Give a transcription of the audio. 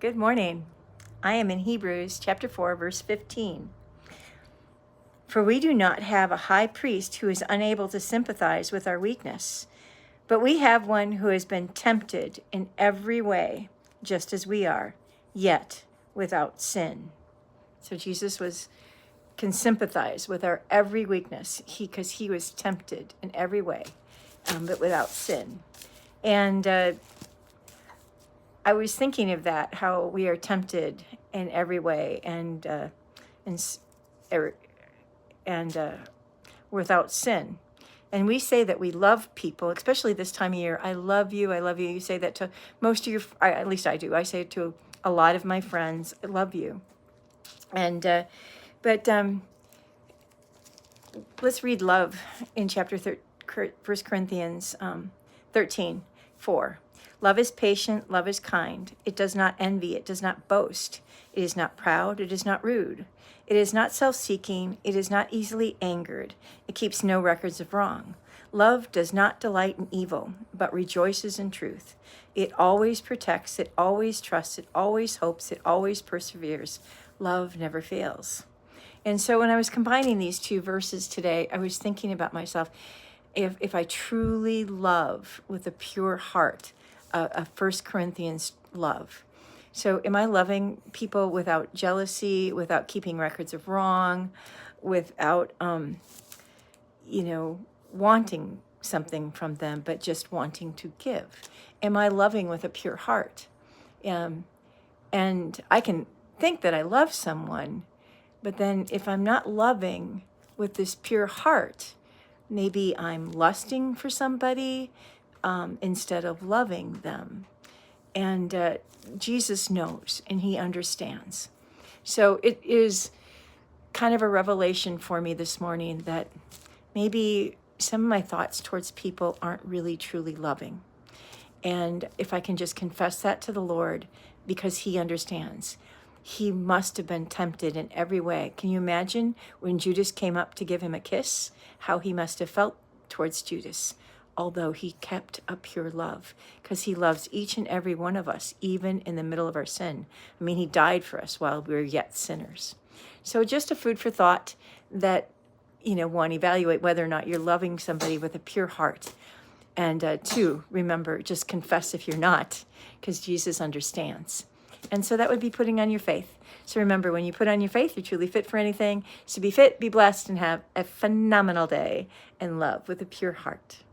Good morning. I am in Hebrews chapter 4, verse 15. For we do not have a high priest who is unable to sympathize with our weakness, but we have one who has been tempted in every way, just as we are, yet without sin. So Jesus can sympathize with our every weakness because he was tempted in every way, but without sin. And I was thinking of that, how we are tempted in every way and without sin. And we say that we love people, especially this time of year. I love you. I love you. You say that to most of your, at least I do. I say it to a lot of my friends. I love you. And but let's read love in chapter 1 Corinthians 13:4. Love is patient, love is kind. It does not envy, it does not boast. It is not proud, it is not rude. It is not self-seeking, it is not easily angered. It keeps no records of wrong. Love does not delight in evil, but rejoices in truth. It always protects, it always trusts, it always hopes, it always perseveres. Love never fails. And so when I was combining these two verses today, I was thinking about myself. If I truly love with a pure heart, a 1 Corinthians love. So am I loving people without jealousy, without keeping records of wrong, without, wanting something from them, but just wanting to give? Am I loving with a pure heart? And I can think that I love someone, but then if I'm not loving with this pure heart, maybe I'm lusting for somebody instead of loving them. And Jesus knows and he understands. So it is kind of a revelation for me this morning that maybe some of my thoughts towards people aren't really truly loving. And if I can just confess that to the Lord, because he understands. He must have been tempted in every way. Can you imagine when Judas came up to give him a kiss, how he must have felt towards Judas, although he kept a pure love, because he loves each and every one of us, even in the middle of our sin. I mean, he died for us while we were yet sinners. So just a food for thought that, one, evaluate whether or not you're loving somebody with a pure heart. And two, remember, just confess if you're not, because Jesus understands. And so that would be putting on your faith. So remember, when you put on your faith, you're truly fit for anything. So be fit, be blessed, and have a phenomenal day and love with a pure heart.